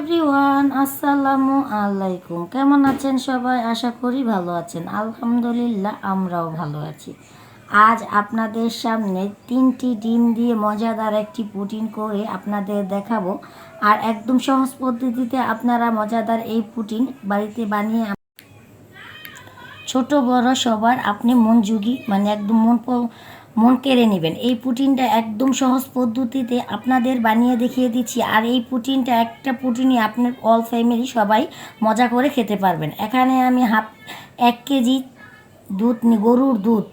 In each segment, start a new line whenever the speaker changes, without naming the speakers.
Everyone, আসসালামু আলাইকুম। কেমন আছেন সবাই? আশা করি ভালো আছেন। আলহামদুলিল্লাহ, আমরাও ভালো আছি। আজ আপনাদের সামনে 3টি ডিম দিয়ে মজাদার একটি পুডিং করে আপনাদের দেখাবো। আর একদম সহজ পদ্ধতিতে আপনারা মজাদার এই পুডিং বাড়িতে বানিয়ে ছোট বড় সবার আপনি মন একদম মন কেড়ে নেবেন। এই পুডিংটা একদম সহজ পদ্ধতিতে আপনাদের বানিয়ে দেখিয়ে দিচ্ছি। আর এই পুডিংটা একটা পুডিংই আপনার অল ফ্যামিলি সবাই মজা করে খেতে পারবেন। এখানে আমি 1 কেজি গরুর দুধ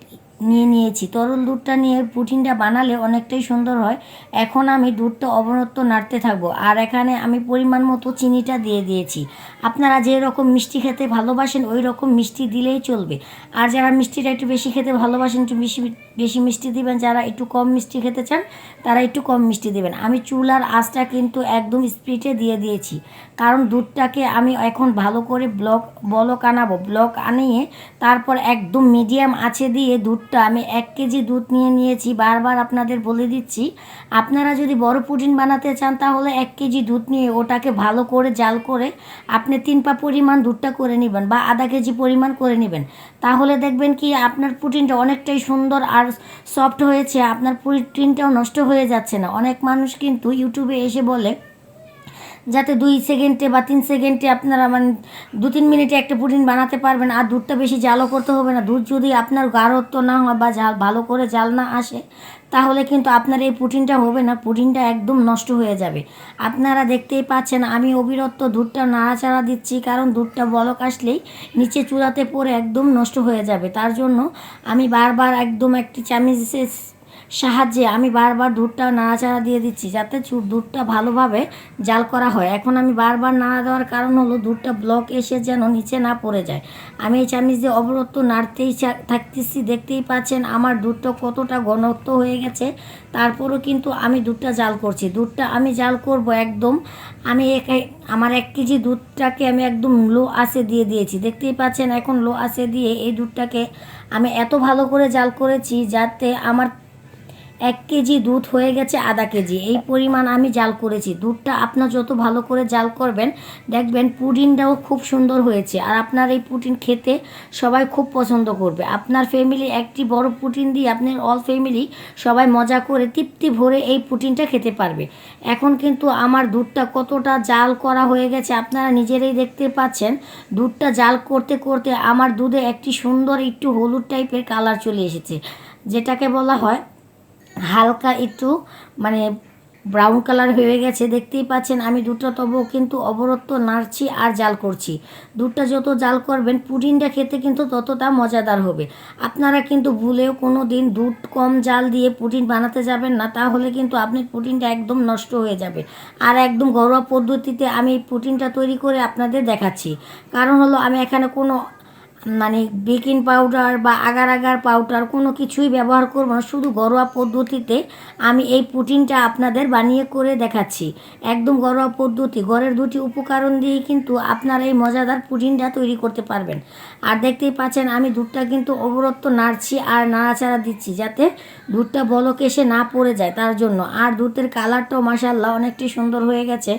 নিয়েছি। তরল দুধটা নিয়ে পুডিংটা বানালে অনেকটাই সুন্দর হয়। এখন আমি দুধটা অবরত নাড়তে থাকবো। আর এখানে আমি পরিমাণ মতো চিনিটা দিয়ে দিয়েছি। আপনারা যে রকম মিষ্টি খেতে ভালোবাসেন ওই রকম মিষ্টি দিলেই চলবে। আর যারা মিষ্টিটা একটু বেশি খেতে ভালোবাসেন একটু বেশি মিষ্টি দিবেন। যারা একটু কম মিষ্টি খেতে চান তারা একটু কম মিষ্টি দেবেন। আমি চুলার আঁচটা কিন্তু একদম স্পিডে দিয়ে দিয়েছি, কারণ দুধটাকে আমি এখন ভালো করে বলক আনাবো। ব্লক আনিয়ে তারপর একদম মিডিয়াম আঁচে দিয়ে দুধটা আমি 1 কেজি দুধ নিয়েছি। বারবার আপনাদের বলে দিচ্ছি, আপনারা যদি বড় পুডিং বানাতে চান তাহলে 1 কেজি দুধ নিয়ে ওটাকে ভালো করে জাল করে আপনি 3 পা পরিমাণ দুধটা করে নেবেন বা আধা কেজি পরিমাণ করে নেবেন। তাহলে দেখবেন কি আপনার পুডিংটা অনেকটাই সুন্দর আর সফট হয়েছে। আপনার পুডিংটাও নষ্ট হয়ে যাচ্ছে না। অনেক মানুষ কিন্তু ইউটিউবে এসে বলে যাতে 2 সেকেন্ডে বা 3 সেকেন্ডে আপনারা 2-3 মিনিটে একটা পুডিং বানাতে পারবেন। আর দুধটা বেশি জালও করতে হবে না। দুধ যদি আপনার গাঢ়ত্ব না হয় বা ভালো করে জাল না আসে তাহলে কিন্তু আপনার এই পুডিংটা হবে না। পুডিংটা একদম নষ্ট হয়ে যাবে। আপনারা দেখতেই পাচ্ছেন আমি অবিরত দুধটা নাড়াচাড়া দিচ্ছি, কারণ দুধটা বলক আসলেই নিচে চূড়াতে পড়ে একদম নষ্ট হয়ে যাবে। তার জন্য আমি বারবার একদম একটি চামচের সাহায্যে আমি বারবার দুধটা নাড়াচাড়া দিয়ে দিচ্ছি যাতে দুধটা ভালোভাবে জাল করা হয়। এখন আমি বারবার নাড়া দেওয়ার কারণ হলো দুধটা ব্লক এসে যেন নিচে না পড়ে যায়। আমি এই চামচ দিয়ে অবরত নাড়তেই থাকতেছি। দেখতেই পাচ্ছেন আমার দুধটা কতটা ঘনত্ব হয়ে গেছে। তারপরও কিন্তু আমি দুধটা জাল করছি। দুধটা আমি জাল করব একদম। আমি আমার 1 কেজি দুধটাকে আমি একদম লো আঁচে দিয়ে দিয়েছি। দেখতেই পাচ্ছেন এখন লো আঁচে দিয়ে এই দুধটাকে আমি এত ভালো করে জাল করেছি যাতে আমার 1 কেজি দুধ হয়ে গেছে আধা কেজি। এই পরিমাণ আমি জাল করেছি। দুধটা আপনার যত ভালো করে জাল করবেন দেখবেন পুডিংটাও খুব সুন্দর হয়েছে। আর আপনার এই পুডিং খেতে সবাই খুব পছন্দ করবে। আপনার ফ্যামিলি একটি বড় পুডিং দিয়ে আপনার অল ফ্যামিলি সবাই মজা করে তৃপ্তি ভরে এই পুডিংটা খেতে পারবে। এখন কিন্তু আমার দুধটা কতটা জাল করা হয়ে গেছে আপনারা নিজেরাই দেখতে পাচ্ছেন। দুধটা জাল করতে করতে আমার দুধে একটি সুন্দর একটু হলুদ টাইপের কালার চলে এসেছে, যেটাকে বলা হয় হালকা একটু ব্রাউন কালার হয়ে গেছে। দেখতেই পাচ্ছেন আমি দুধটা তবুও কিন্তু অবরত নাড়ছি আর জাল করছি। দুধটা যত জাল করবেন পুডিংটা খেতে কিন্তু ততটা মজাদার হবে। আপনারা কিন্তু ভুলেও কোনো দিন দুধ কম জাল দিয়ে পুডিং বানাতে যাবেন না, তাহলে কিন্তু আপনার পুডিংটা একদম নষ্ট হয়ে যাবে। আর একদম ঘরোয়া পদ্ধতিতে আমি এই পুডিংটা তৈরি করে আপনাদের দেখাচ্ছি। কারণ হলো আমি এখানে কোনো বেকিং পাউডার বা আগার আগার পাউডার কোনো কিছুই ব্যবহার করব না। শুধু ঘরোয়া পদ্ধতিতে আমি এই পুডিংটা আপনাদের বানিয়ে করে দেখাচ্ছি। একদম ঘরোয়া পদ্ধতি, ঘরের 2টি উপকরণ দিয়েই কিন্তু আপনারা এই মজাদার পুডিংটা তৈরি করতে পারবেন। আর দেখতেই পাচ্ছেন আমি দুধটা কিন্তু অবরত নাড়ছি আর নাড়াচাড়া দিচ্ছি যাতে দুধটা বলক এসে না পড়ে যায় তার জন্য। আর দুধের কালারটাও মাশাআল্লাহ অনেকটাই সুন্দর হয়ে গেছে।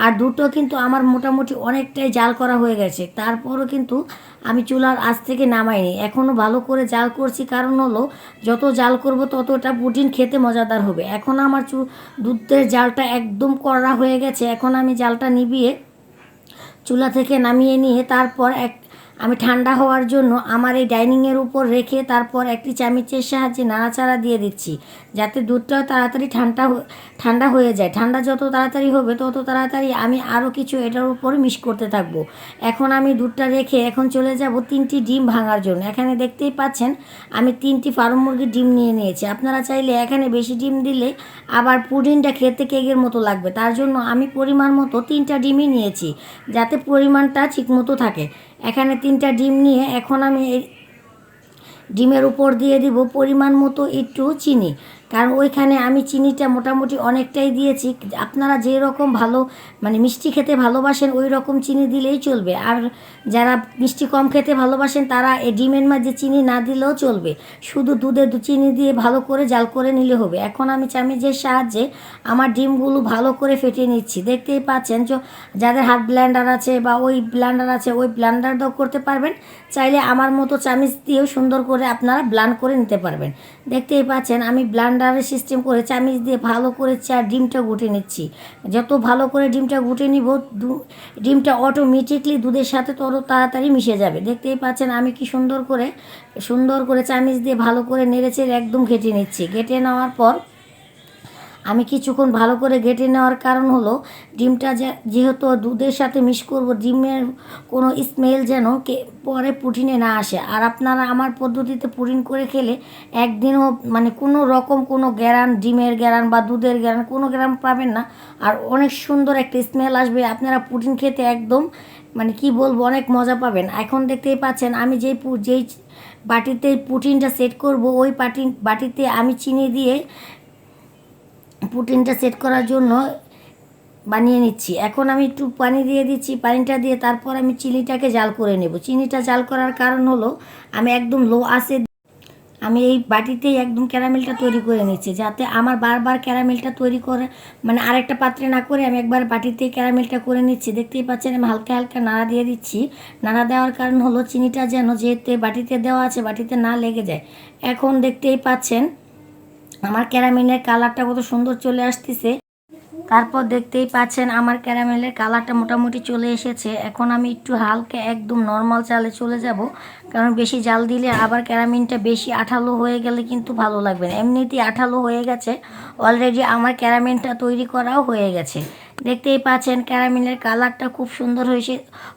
আর দুধটাও কিন্তু আমার মোটামুটি অনেকটাই জাল করা হয়ে গেছে। তারপরও কিন্তু আমি চুলার আঁচ থেকে নামাইনি, এখনও ভালো করে জাল করছি। কারণ হলো যত জাল করব ততটা পুডিং খেতে মজাদার হবে। এখন আমার দুধের জালটা একদম কড়া হয়ে গেছে। এখন আমি জালটা নিভিয়ে চুলা থেকে নামিয়ে নিয়ে তারপর আমি ঠান্ডা হওয়ার জন্য আমার এই ডাইনিংয়ের উপর রেখে তারপর একটি চামচের সাহায্যে নাড়াচাড়া দিয়ে দিচ্ছি যাতে দুধটাও তাড়াতাড়ি ঠান্ডা হয়ে যায়। ঠান্ডা যত তাড়াতাড়ি হবে তত তাড়াতাড়ি আমি আরও কিছু এটার উপর মিক্স করতে থাকবো। এখন আমি দুধটা রেখে এখন চলে যাব 3টি ডিম ভাঙার জন্য। এখানে দেখতেই পাচ্ছেন আমি 3টি ফার্ম মুরগির ডিম নিয়েছি। আপনারা চাইলে এখানে বেশি ডিম দিলে আবার পুডিংটা খেতে কেকের মতো লাগবে। তার জন্য আমি পরিমাণ মতো 3টা ডিমই নিয়েছি যাতে পরিমাণটা ঠিক মতো থাকে। এখানে 3টা ডিম নিয়ে এখন আমি এই ডিমের উপর দিয়ে দিব পরিমাণ মতো একটু চিনি। কারণ ওইখানে আমি চিনিটা মোটামুটি অনেকটাই দিয়েছি। আপনারা যেই রকম ভালো মানে মিষ্টি খেতে ভালোবাসেন ওই রকম চিনি দিলেই চলবে। আর যারা মিষ্টি কম খেতে ভালোবাসেন তারা এই ডিমের মাঝে চিনি না দিলেও চলবে, শুধু দুধে চিনি দিয়ে ভালো করে জাল করে নিলে হবে। এখন আমি চামচের সাহায্যে আমার ডিমগুলো ভালো করে ফেটিয়ে নিচ্ছি। দেখতেই পাচ্ছেন যাদের হাত ব্লেন্ডার আছে বা ওই ব্লেন্ডার আছে ওই ব্লেন্ডার দিয়েও করতে পারবেন, চাইলে আমার মতো চামচ দিয়েও সুন্দর করে আপনারা ব্লেন্ড করে নিতে পারবেন। দেখতেই পাচ্ছেন আমি ব্লেন্ডারের সিস্টেম করে চামচ দিয়ে ভালো করে ডিমটা গুটে নিচ্ছি। যত ভালো করে ডিমটা গুটে নিব ডিমটা অটোমেটিকলি দুধের সাথে তত তাড়াতাড়ি মিশে যাবে। দেখতেই পাচ্ছেন আমি কি সুন্দর করে চামচ দিয়ে ভালো করে নেড়েচেড়ে একদম ঘেটে নিচ্ছি। ঘেটে নেওয়ার পর আমি কিছুক্ষণ ভালো করে ঘেটে নেওয়ার কারণ হলো ডিমটা যেহেতু দুধের সাথে মিক্স করব, ডিমের কোনো স্মেল যেন পরে পুডিনে না আসে। আর আপনারা আমার পদ্ধতিতে পুডিং করে খেলে একদিনও মানে কোনো রকম কোনো ডিমের গ্যারান বা দুধের গ্যারান কোনো গ্যারান পাবেন না। আর অনেক সুন্দর একটা স্মেল আসবে, আপনারা পুডিং খেতে একদম মানে কি বলবো অনেক মজা পাবেন। এখন দেখতেই পাচ্ছেন আমি যেই বাটিতে পুডিংটা সেট করব ওই বাটিতে আমি চিনি দিয়ে পুডিংটা সেট করার জন্য বানিয়ে নিচ্ছি। এখন আমি একটু পানি দিয়ে দিচ্ছি, পানিটা দিয়ে তারপর আমি চিনিটাকে জাল করে নেব। চিনিটা জাল করার কারণ হলো আমি একদম লো আঁচে আমি এই বাটিতেই একদম ক্যারামেলটা তৈরি করে নিচ্ছি, যাতে আমার বারবার ক্যারামেলটা তৈরি করে মানে আরেকটা পাত্রে না করে আমি একবার বাটিতেই ক্যারামেলটা করে নিচ্ছি। দেখতেই পাচ্ছেন আমি হালকা হালকা নাড়া দিয়ে দিচ্ছি। নাড়া দেওয়ার কারণ হলো চিনিটা যেন যেহেতু বাটিতে দেওয়া আছে বাটিতে না লেগে যায়। এখন দেখতেই পাচ্ছেন আমার ক্যারামেলের কালারটা কত সুন্দর চলে আসতেছে। তারপর দেখতেই পাচ্ছেন আমার ক্যারামেলের কালারটা মোটামুটি চলে এসেছে। এখন আমি একটু হালকা একদম নর্মাল চালে চলে যাব, কারণ বেশি জাল দিলে আবার ক্যারামেলটা বেশি আঠালো হয়ে গেলে কিন্তু ভালো লাগবে না। এমনিতেই আঠালো হয়ে গেছে, অলরেডি আমার ক্যারামেলটা তৈরি করাও হয়ে গেছে। দেখতেই পাচ্ছেন ক্যারামেলের কালারটা খুব সুন্দর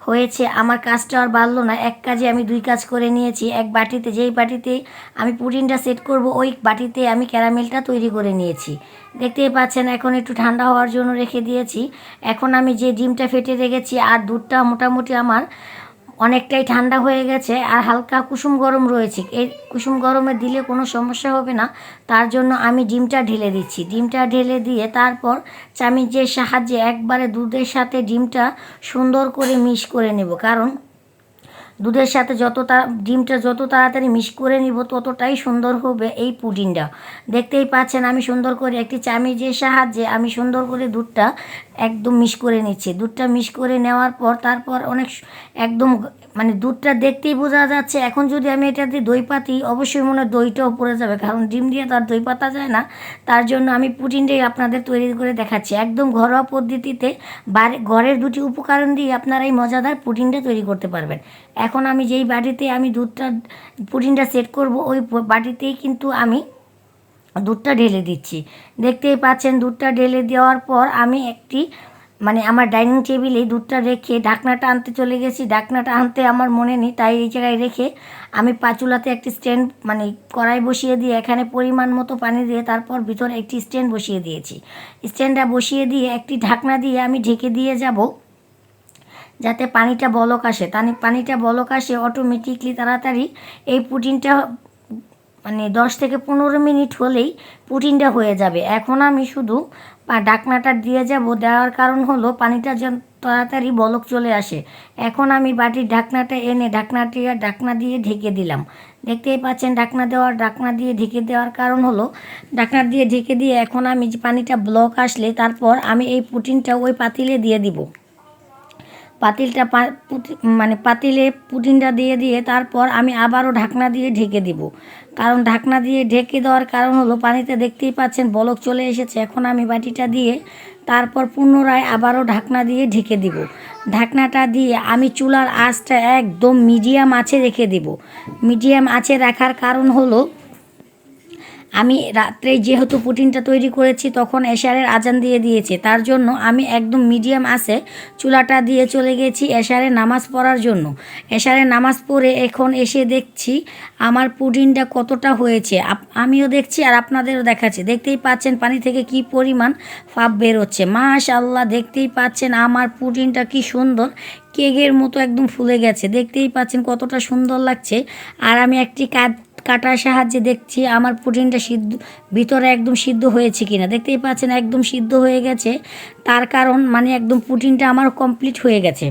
হয়েছে। আমার কাজটা আর বাড়লো না, এক কাজে আমি দুই কাজ করে নিয়েছি। এক বাটিতে যেই বাটিতে আমি পুডিংটা সেট করব ওই বাটিতে আমি ক্যারামেলটা তৈরি করে নিয়েছি। দেখতেই পাচ্ছেন এখন একটু ঠান্ডা হওয়ার জন্য রেখে দিয়েছি। এখন আমি যে ডিমটা ফেটে রেখেছি আর দুধটা মোটামুটি আমার অনেকটাই ঠান্ডা হয়ে গেছে আর হালকা কুসুম গরম রয়েছে। এই কুসুম গরমে দিলে কোনো সমস্যা হবে না, তার জন্য আমি ডিমটা ঢেলে দিচ্ছি। ডিমটা ঢেলে দিয়ে তারপর চামচের সাহায্যে একবারে দুধের সাথে ডিমটা সুন্দর করে মিক্স করে নেব, কারণ দুধের সাথে ডিমটা যত তাড়াতাড়ি মিক্স করে নিব ততটাই সুন্দর হবে এই পুডিংটা। দেখতেই পাচ্ছেন আমি সুন্দর করে একটি চামচের সাহায্যে আমি সুন্দর করে দুধটা একদম মিক্স করে নিচ্ছি। দুধটা মিক্স করে নেওয়ার পর তারপর একদম মানে দুধটা দেখতেই বোঝা যাচ্ছে। এখন যদি আমি এটা দিয়ে দই পাতি অবশ্যই মনে হয় দইটাও পড়ে যাবে, কারণ ডিম দিয়ে তো আর দই পাতা যায় না। তার জন্য আমি পুডিংটাই আপনাদের তৈরি করে দেখাচ্ছি একদম ঘরোয়া পদ্ধতিতে। ঘরের দুটি উপকরণ দিয়ে আপনারা এই মজাদার পুডিংটা তৈরি করতে পারবেন। এখন আমি যেই বাটিতে আমি পুডিংটা সেট করব ওই বাটিতেই কিন্তু আমি দুধটা ঢেলে দিচ্ছি। দেখতেই পাচ্ছেন দুধটা ঢেলে দেওয়ার পর আমি আমার ডাইনিং টেবিলে দুধটা রেখে ঢাকনাটা আনতে চলে গেছি। ঢাকনাটা আনতে আমার মনে নেই, তাই এই জায়গায় রেখে আমি চুলাতে একটি স্ট্যান্ড কড়াই বসিয়ে দিয়ে এখানে পরিমাণ মতো পানি দিয়ে তারপর ভিতরে একটি স্ট্যান্ড বসিয়ে দিয়েছি। স্ট্যান্ডটা বসিয়ে দিয়ে একটি ঢাকনা দিয়ে আমি ঢেকে দিয়ে যাব, যাতে পানিটা বলক আসে। পানিটা বলক আসে অটোমেটিকলি তাড়াতাড়ি এই পুডিংটা 10 থেকে 15 মিনিট হলেই পুডিংটা হয়ে যাবে। এখন আমি শুধু ঢাকনাটা দিয়ে যাব, দেওয়ার কারণ হলো পানিটা যেন তাড়াতাড়ি বলক চলে আসে। এখন আমি বাটির ঢাকনাটা এনে ঢাকনা দিয়ে ঢেকে দিলাম। দেখতেই পাচ্ছেন ঢাকনা দিয়ে ঢেকে দেওয়ার কারণ হলো ঢাকনা দিয়ে ঢেকে দিয়ে এখন আমি পানিটা বলক আসলে তারপর আমি এই পুডিংটা ওই পাতিলে দিয়ে দিব। পাতিলে পুডিংটা দিয়ে তারপর আমি আবারও ঢাকনা দিয়ে ঢেকে দিব। কারণ ঢাকনা দিয়ে ঢেকে দেওয়ার কারণ হলো পানিতে দেখতেই পাচ্ছেন বলক চলে এসেছে। এখন আমি বাটিটা দিয়ে তারপর পুনরায় আবারও ঢাকনা দিয়ে ঢেকে দিব। ঢাকনাটা দিয়ে আমি চুলার আঁচটা একদম মিডিয়াম আঁচে রেখে দেব। মিডিয়াম আঁচে রাখার কারণ হলো আমি রাত্রে যেহেতু পুডিংটা তৈরি করেছি তখন এশারের আজান দিয়েছে, তার জন্য আমি একদম মিডিয়াম আঁচে চুলাটা দিয়ে চলে গেছি এশারের নামাজ পড়ার জন্য। এশারের নামাজ পড়ে এখন এসে দেখছি আমার পুডিংটা কতটা হয়েছে, আমিও দেখছি আর আপনাদেরও দেখাচ্ছি। দেখতেই পাচ্ছেন পানি থেকে কি পরিমাণ ভাপ বেরোচ্ছে। মাশাআল্লাহ, দেখতেই পাচ্ছেন আমার পুডিংটা কি সুন্দর কেকের মতো একদম ফুলে গেছে। দেখতেই পাচ্ছেন কতটা সুন্দর লাগছে। আর আমি একটি কাটার সাহায্যে দেখছি আমার পুডিংটা সিদ্ধ ভিতরে একদম সিদ্ধ হয়েছে কিনা। দেখতেই পাচ্ছেন একদম সিদ্ধ হয়ে গেছে, তার কারণ মানে একদম পুডিংটা আমার কমপ্লিট হয়ে গেছে।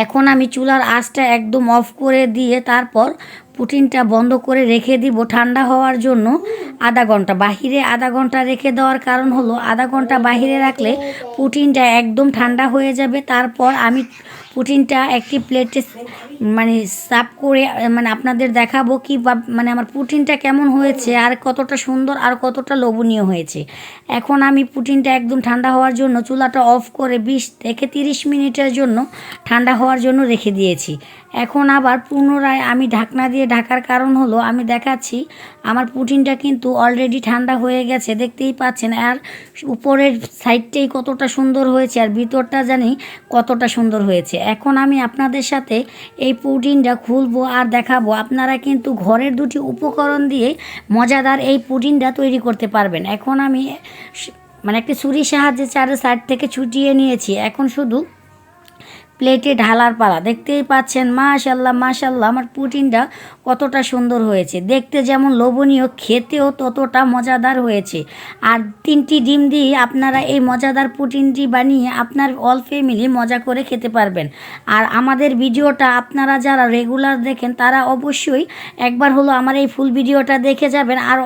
এখন আমি চুলার আঁচটা একদম অফ করে দিয়ে তারপর পুটিনটা বন্ধ করে রেখে দিব ঠান্ডা হওয়ার জন্য আধা ঘন্টা। বাহিরে আধা ঘন্টা রেখে দেওয়ার কারণ হলো আধা ঘন্টা বাহিরে রাখলে পুটিনটা একদম ঠান্ডা হয়ে যাবে। তারপর আমি পুটিনটা একটি প্লেটে মানে সার্ভ করে মানে আপনাদের দেখাবো কি মানে আমার পুটিনটা কেমন হয়েছে আর কতটা সুন্দর আর কতটা লোভনীয় হয়েছে। এখন আমি পুটিনটা একদম ঠান্ডা হওয়ার জন্য চুলাটা অফ করে 20 থেকে 30 মিনিটের জন্য ঠান্ডা হওয়ার জন্য রেখে দিয়েছি। এখন আবার পুনরায় আমি ঢাকনা দিয়ে ঢাকার কারণ হলো আমি দেখাচ্ছি আমার পুটিনটা কিন্তু অলরেডি ঠান্ডা হয়ে গেছে, দেখতেই পাচ্ছেন। আর উপরের সাইডটাই কতটা সুন্দর হয়েছে আর ভিতরটা জানি কতটা সুন্দর হয়েছে। এখন আমি আপনাদের সাথে এই পুডিংটা খুলবো আর দেখাবো। আপনারা কিন্তু ঘরের দুটি উপকরণ দিয়ে মজাদার এই পুডিংটা তৈরি করতে পারবেন। এখন আমি মানে একটি ছুরির সাহায্যে চারের সাইড থেকে ছুটিয়ে নিয়েছি। এখন শুধু প্লেটে ঢালার পালা। দেখতেই পাচ্ছেন মাশাল্লাহ মাশাল্লাহ আমার পুডিংটা কতটা সুন্দর হয়েছে, দেখতে যেমন লোভনীয় খেতেও ততটা মজাদার হয়েছে। আর 3টি ডিম দিয়ে আপনারা এই মজাদার পুডিংটি বানিয়ে আপনার অল ফ্যামিলি মজা করে খেতে পারবেন। আর আমাদের ভিডিওটা আপনারা যারা রেগুলার দেখেন তারা অবশ্যই একবার হলো আমার এই ফুল ভিডিওটা দেখে যাবেন আর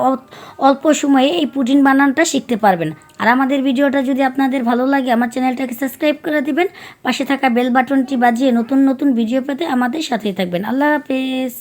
অল্প সময়ে এই পুডিং বানানোটা শিখতে পারবেন। আর আমাদের ভিডিওটা যদি আপনাদের ভালো লাগে আমার চ্যানেলটাকে সাবস্ক্রাইব করে দিবেন, পাশে থাকা বেল বাটনটি বাজিয়ে নতুন নতুন ভিডিও পেতে আমাদের সাথেই থাকবেন। আল্লাহ হাফেজ।